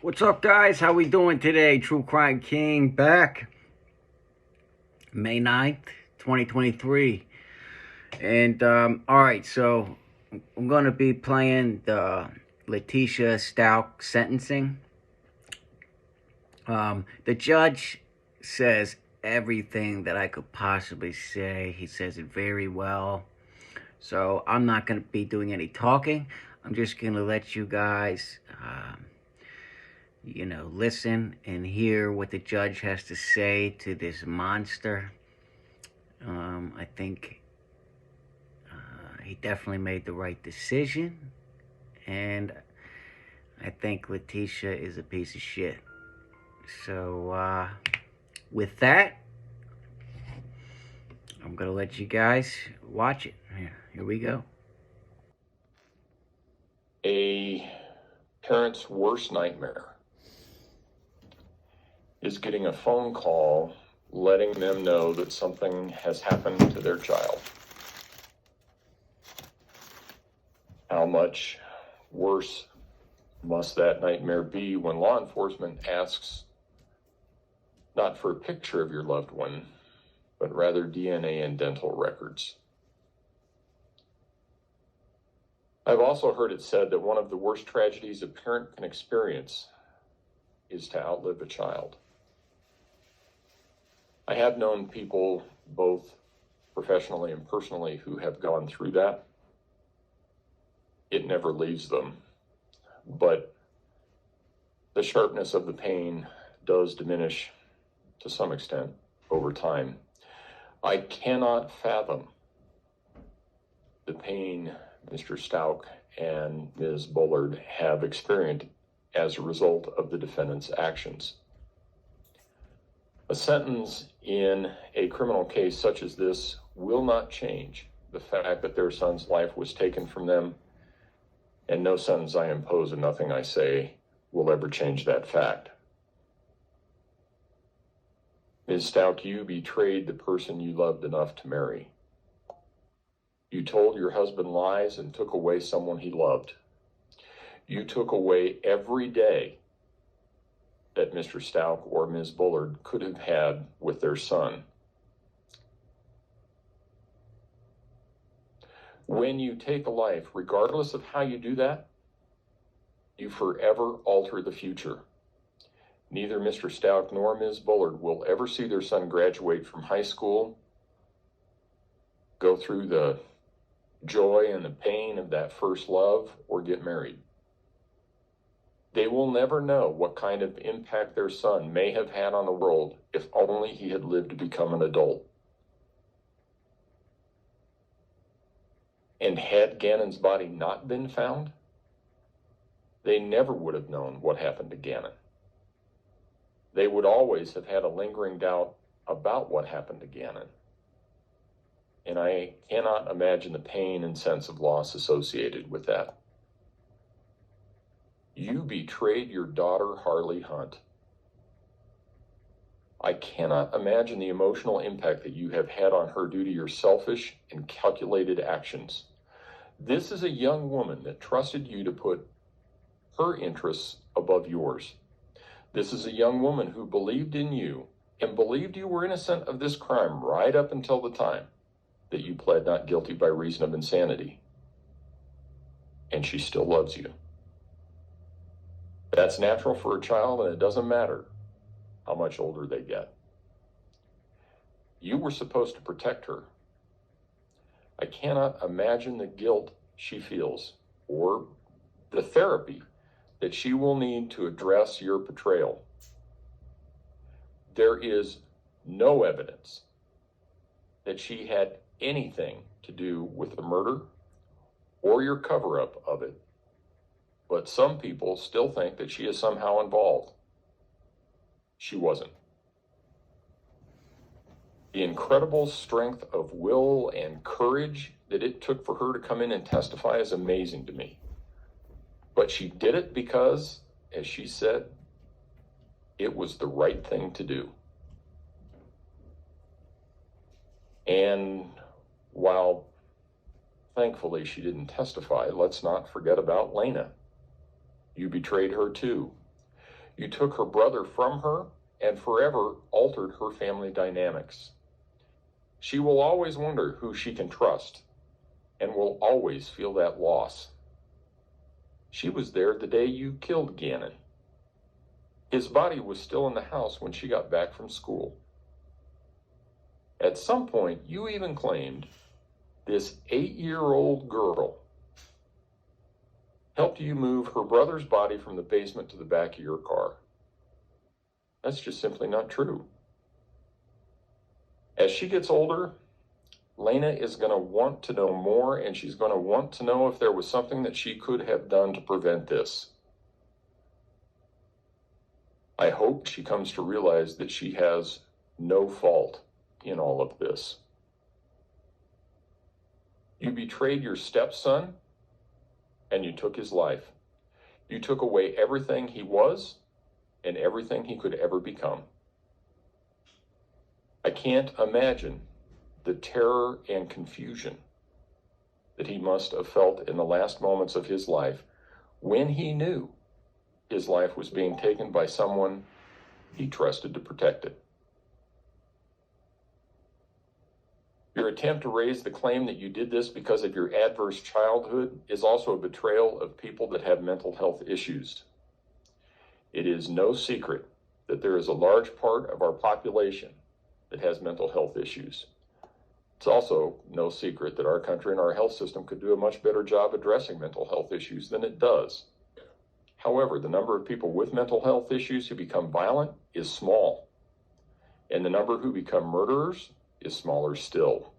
What's up, guys? How we doing today? TrueCrimeKing back May 9th, 2023. And all right, so I'm going to be playing the Letecia Stauch sentencing. The judge says everything that I could possibly say. He says it very well. So I'm not going to be doing any talking. I'm just going to let you guys listen and hear what the judge has to say to this monster. I think he definitely made the right decision, and I think Letecia is a piece of shit. So, with that, I'm gonna let you guys watch it. Here we go. A parent's worst nightmare is getting a phone call letting them know that something has happened to their child. How much worse must that nightmare be when law enforcement asks not for a picture of your loved one, but rather DNA and dental records? I've also heard it said that one of the worst tragedies a parent can experience is to outlive a child. I have known people, both professionally and personally, who have gone through that. It never leaves them, but the sharpness of the pain does diminish to some extent over time. I cannot fathom the pain Mr. Stauch and Ms. Bullard have experienced as a result of the defendant's actions. A sentence in a criminal case such as this will not change the fact that their son's life was taken from them, and no sentence I impose and nothing I say will ever change that fact. Ms. Stauch, you betrayed the person you loved enough to marry. You told your husband lies and took away someone he loved. You took away every day that Mr. Stauch or Ms. Bullard could have had with their son. When you take a life, regardless of how you do that, you forever alter the future. Neither Mr. Stauch nor Ms. Bullard will ever see their son graduate from high school, go through the joy and the pain of that first love, or get married. They will never know what kind of impact their son may have had on the world if only he had lived to become an adult. And had Gannon's body not been found, they never would have known what happened to Gannon. They would always have had a lingering doubt about what happened to Gannon. And I cannot imagine the pain and sense of loss associated with that. You betrayed your daughter, Harley Hunt. I cannot imagine the emotional impact that you have had on her due to your selfish and calculated actions. This is a young woman that trusted you to put her interests above yours. This is a young woman who believed in you and believed you were innocent of this crime right up until the time that you pled not guilty by reason of insanity. And she still loves you. That's natural for a child, and it doesn't matter how much older they get. You were supposed to protect her. I cannot imagine the guilt she feels or the therapy that she will need to address your betrayal. There is no evidence that she had anything to do with the murder or your cover-up of it, but some people still think that she is somehow involved. She wasn't. The incredible strength of will and courage that it took for her to come in and testify is amazing to me. But she did it because, as she said, it was the right thing to do. And while thankfully she didn't testify, let's not forget about Lena. You betrayed her too. You took her brother from her and forever altered her family dynamics. She will always wonder who she can trust and will always feel that loss. She was there the day you killed Gannon. His body was still in the house when she got back from school. At some point, you even claimed this 8-year-old girl helped you move her brother's body from the basement to the back of your car. That's just simply not true. As she gets older, Lena is going to want to know more, and she's going to want to know if there was something that she could have done to prevent this. I hope she comes to realize that she has no fault in all of this. You betrayed your stepson, and you took his life. You took away everything he was and everything he could ever become. I can't imagine the terror and confusion that he must have felt in the last moments of his life when he knew his life was being taken by someone he trusted to protect it. Your attempt to raise the claim that you did this because of your adverse childhood is also a betrayal of people that have mental health issues. It is no secret that there is a large part of our population that has mental health issues. It's also no secret that our country and our health system could do a much better job addressing mental health issues than it does. However, the number of people with mental health issues who become violent is small, and the number who become murderers is smaller still.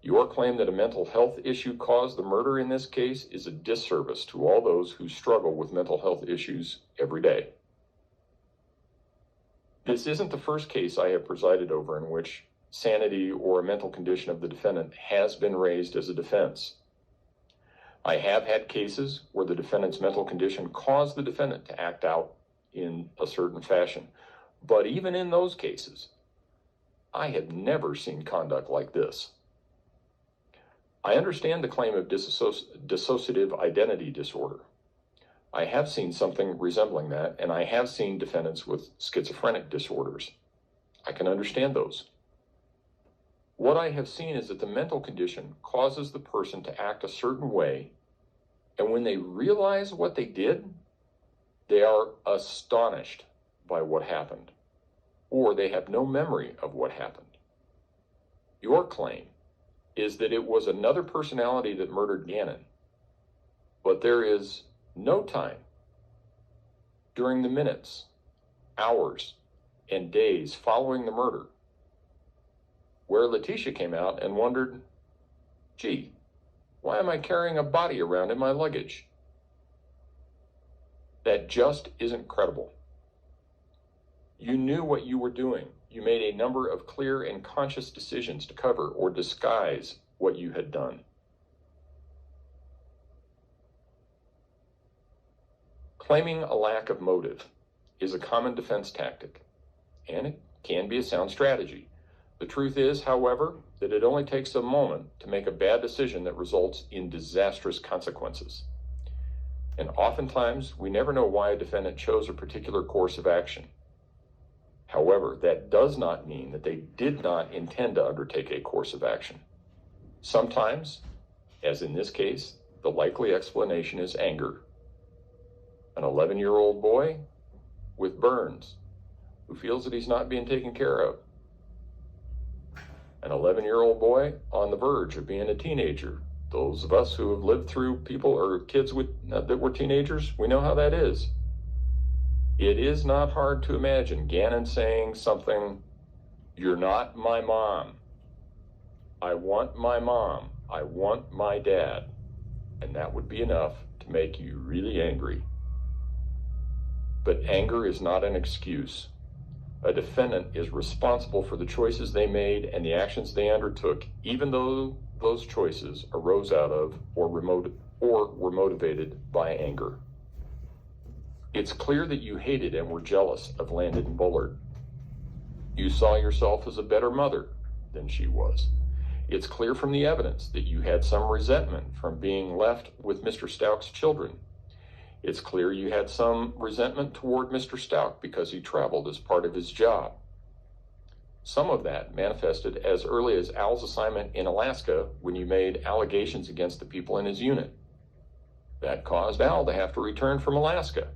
Your claim that a mental health issue caused the murder in this case is a disservice to all those who struggle with mental health issues every day. This isn't the first case I have presided over in which sanity or a mental condition of the defendant has been raised as a defense. I have had cases where the defendant's mental condition caused the defendant to act out in a certain fashion. But even in those cases, I have never seen conduct like this. I understand the claim of dissociative identity disorder. I have seen something resembling that, and I have seen defendants with schizophrenic disorders. I can understand those. What I have seen is that the mental condition causes the person to act a certain way, and when they realize what they did, they are astonished by what happened, or they have no memory of what happened. Your claim is that it was another personality that murdered Gannon, but there is no time during the minutes, hours, and days following the murder where Letecia came out and wondered, gee, why am I carrying a body around in my luggage? That just isn't credible. You knew what you were doing. You made a number of clear and conscious decisions to cover or disguise what you had done. Claiming a lack of motive is a common defense tactic, and it can be a sound strategy. The truth is, however, that it only takes a moment to make a bad decision that results in disastrous consequences. And oftentimes, we never know why a defendant chose a particular course of action. However, that does not mean that they did not intend to undertake a course of action. Sometimes, as in this case, the likely explanation is anger. An 11-year-old boy with burns who feels that he's not being taken care of. An 11-year-old boy on the verge of being a teenager. Those of us who have lived through people or kids that were teenagers, we know how that is. It is not hard to imagine Gannon saying something, "You're not my mom. I want my mom. I want my dad." And that would be enough to make you really angry. But anger is not an excuse. A defendant is responsible for the choices they made and the actions they undertook, even though those choices arose out of or were motivated by anger. It's clear that you hated and were jealous of Landon Bullard. You saw yourself as a better mother than she was. It's clear from the evidence that you had some resentment from being left with Mr. Stauch's children. It's clear you had some resentment toward Mr. Stauch because he traveled as part of his job. Some of that manifested as early as Al's assignment in Alaska when you made allegations against the people in his unit. That caused Al to have to return from Alaska.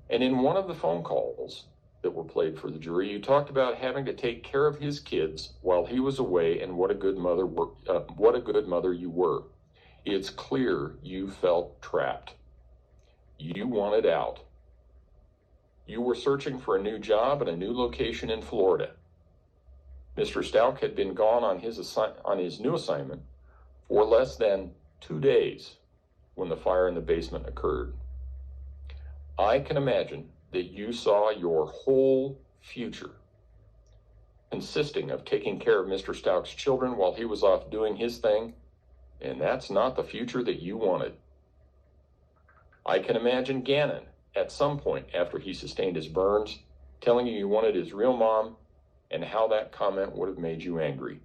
And in one of the phone calls that were played for the jury, you talked about having to take care of his kids while he was away, and what a good mother you were. It's clear you felt trapped. You wanted out. You were searching for a new job and a new location in Florida. Mr. Stauch had been gone on his new assignment for less than 2 days when the fire in the basement occurred. I can imagine that you saw your whole future consisting of taking care of Mr. Stauch's children while he was off doing his thing, and that's not the future that you wanted. I can imagine Gannon, at some point after he sustained his burns, telling you wanted his real mom, and how that comment would have made you angry.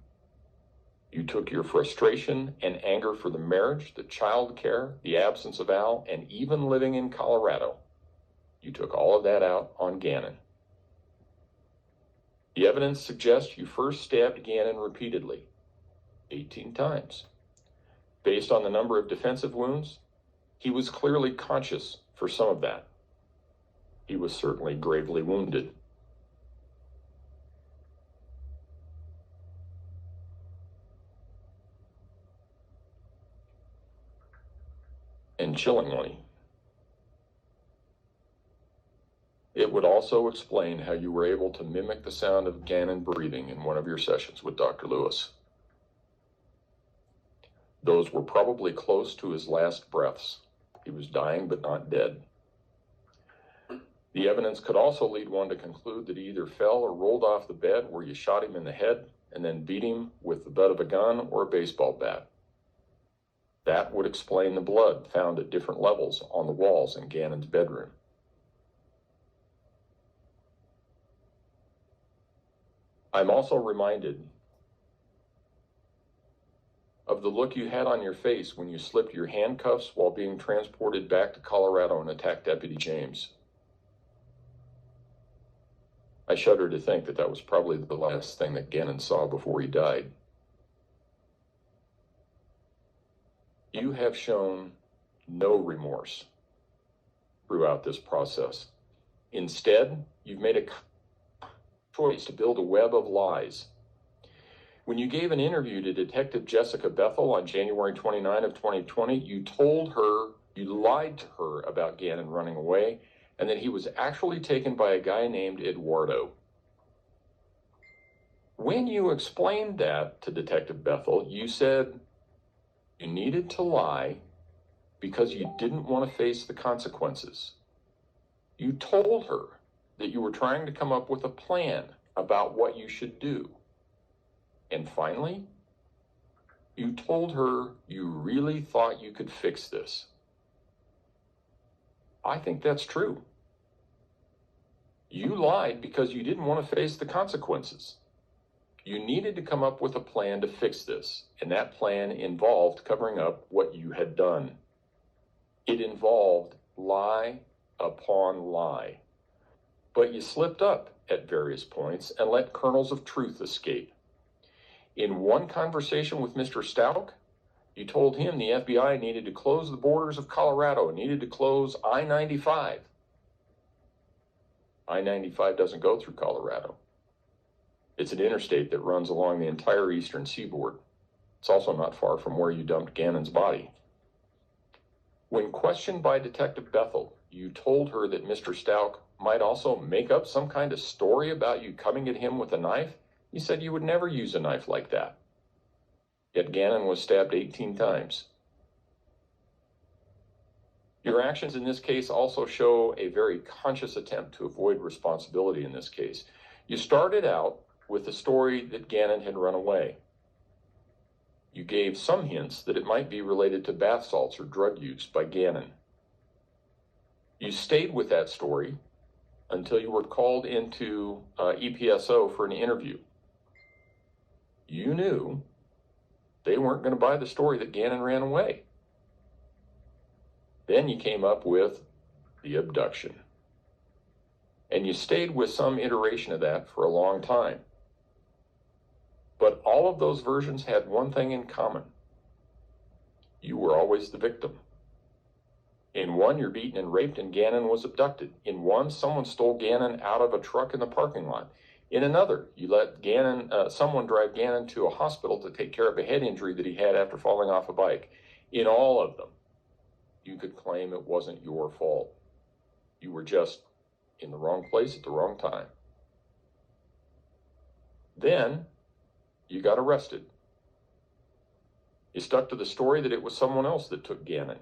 You took your frustration and anger for the marriage, the child care, the absence of Al, and even living in Colorado. You took all of that out on Gannon. The evidence suggests you first stabbed Gannon repeatedly, 18 times. Based on the number of defensive wounds, he was clearly conscious for some of that. He was certainly gravely wounded. And chillingly, it would also explain how you were able to mimic the sound of Gannon breathing in one of your sessions with Dr. Lewis. Those were probably close to his last breaths. He was dying but not dead. The evidence could also lead one to conclude that he either fell or rolled off the bed where you shot him in the head and then beat him with the butt of a gun or a baseball bat. That would explain the blood found at different levels on the walls in Gannon's bedroom. I'm also reminded of the look you had on your face when you slipped your handcuffs while being transported back to Colorado and attacked Deputy James. I shudder to think that that was probably the last thing that Gannon saw before he died. You have shown no remorse throughout this process. Instead, you've made a choice to build a web of lies. When you gave an interview to Detective Jessica Bethel on January 29 of 2020, you lied to her about Gannon running away and that he was actually taken by a guy named Eduardo. When you explained that to Detective Bethel, you said you needed to lie because you didn't want to face the consequences. You told her that you were trying to come up with a plan about what you should do. And finally, you told her you really thought you could fix this. I think that's true. You lied because you didn't want to face the consequences. You needed to come up with a plan to fix this, and that plan involved covering up what you had done. It involved lie upon lie. But you slipped up at various points and let kernels of truth escape. In one conversation with Mr. Stauch, you told him the FBI needed to close the borders of Colorado, needed to close I-95. I-95 doesn't go through Colorado. It's an interstate that runs along the entire eastern seaboard. It's also not far from where you dumped Gannon's body. When questioned by Detective Bethel, you told her that Mr. Stauch might also make up some kind of story about you coming at him with a knife. You said you would never use a knife like that. Yet Gannon was stabbed 18 times. Your actions in this case also show a very conscious attempt to avoid responsibility in this case. You started out with the story that Gannon had run away. You gave some hints that it might be related to bath salts or drug use by Gannon. You stayed with that story until you were called into EPSO for an interview. You knew they weren't going to buy the story that Gannon ran away. Then you came up with the abduction. And you stayed with some iteration of that for a long time. But all of those versions had one thing in common. You were always the victim. In one, you're beaten and raped and Gannon was abducted. In one, someone stole Gannon out of a truck in the parking lot. In another, you let someone drive Gannon to a hospital to take care of a head injury that he had after falling off a bike. In all of them, you could claim it wasn't your fault. You were just in the wrong place at the wrong time. Then you got arrested. You stuck to the story that it was someone else that took Gannon.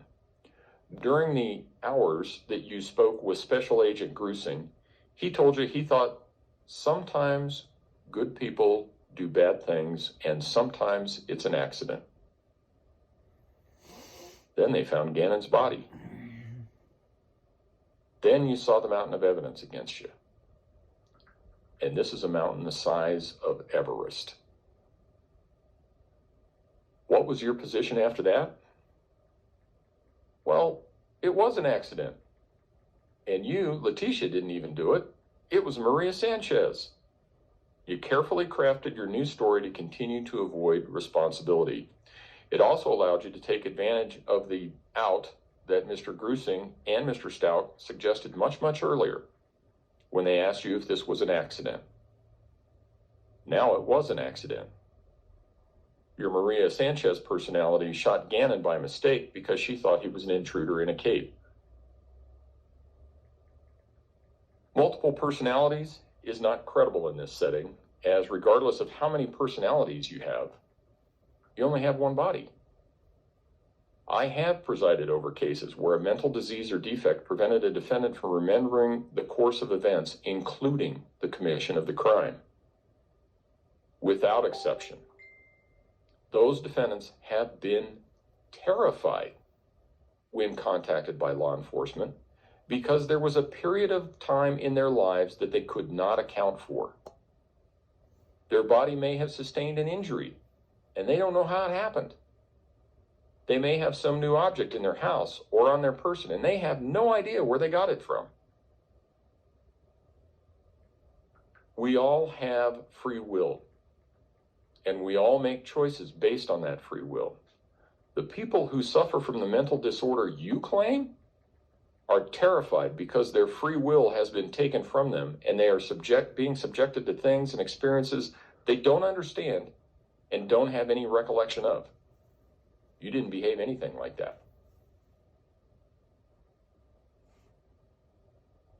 During the hours that you spoke with Special Agent Grusing, he told you he thought sometimes good people do bad things and sometimes it's an accident. Then they found Gannon's body. Then you saw the mountain of evidence against you. And this is a mountain the size of Everest. What was your position after that? Well, it was an accident. And you, Letecia, didn't even do it. It was Maria Sanchez. You carefully crafted your new story to continue to avoid responsibility. It also allowed you to take advantage of the out that Mr. Grusing and Mr. Stauch suggested much, much earlier when they asked you if this was an accident. Now it was an accident. Your Maria Sanchez personality shot Gannon by mistake because she thought he was an intruder in a cape. Multiple personalities is not credible in this setting, as regardless of how many personalities you have, you only have one body. I have presided over cases where a mental disease or defect prevented a defendant from remembering the course of events, including the commission of the crime. Without exception, those defendants have been terrified when contacted by law enforcement because there was a period of time in their lives that they could not account for. Their body may have sustained an injury, and they don't know how it happened. They may have some new object in their house or on their person, and they have no idea where they got it from. We all have free will, and we all make choices based on that free will. The people who suffer from the mental disorder you claim are terrified because their free will has been taken from them, and they are being subjected to things and experiences they don't understand and don't have any recollection of. You didn't behave anything like that.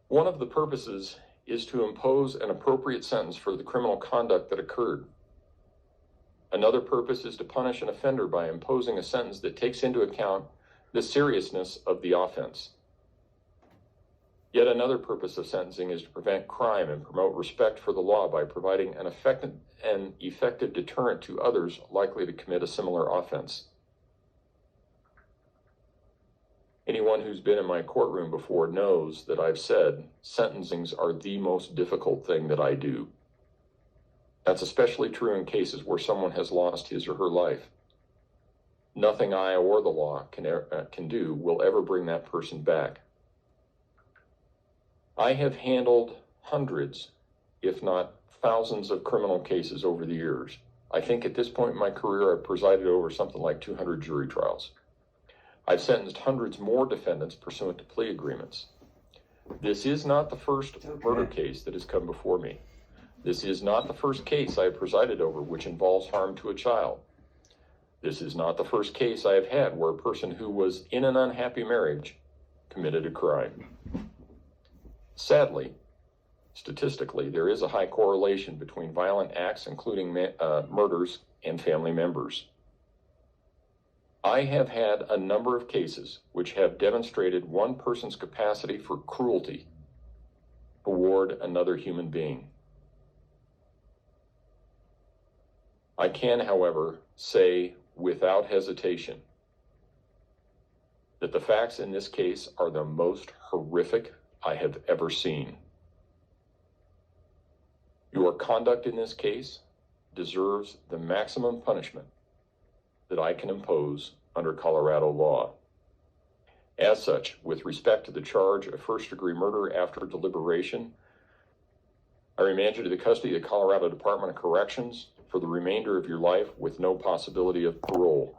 One of the purposes is to impose an appropriate sentence for the criminal conduct that occurred. Another purpose is to punish an offender by imposing a sentence that takes into account the seriousness of the offense. Yet another purpose of sentencing is to prevent crime and promote respect for the law by providing an effective deterrent to others likely to commit a similar offense. Anyone who's been in my courtroom before knows that I've said sentencings are the most difficult thing that I do. That's especially true in cases where someone has lost his or her life. Nothing I or the law can do will ever bring that person back. I have handled hundreds, if not thousands, of criminal cases over the years. I think at this point in my career, I've presided over something like 200 jury trials. I've sentenced hundreds more defendants pursuant to plea agreements. This is not the first murder case that has come before me. This is not the first case I have presided over which involves harm to a child. This is not the first case I have had where a person who was in an unhappy marriage committed a crime. Sadly, statistically, there is a high correlation between violent acts, including murders, and family members. I have had a number of cases which have demonstrated one person's capacity for cruelty toward another human being. I can, however, say without hesitation that the facts in this case are the most horrific I have ever seen. Your conduct in this case deserves the maximum punishment that I can impose under Colorado law. As such, with respect to the charge of first-degree murder after deliberation, I remand you to the custody of the Colorado Department of Corrections for the remainder of your life with no possibility of parole.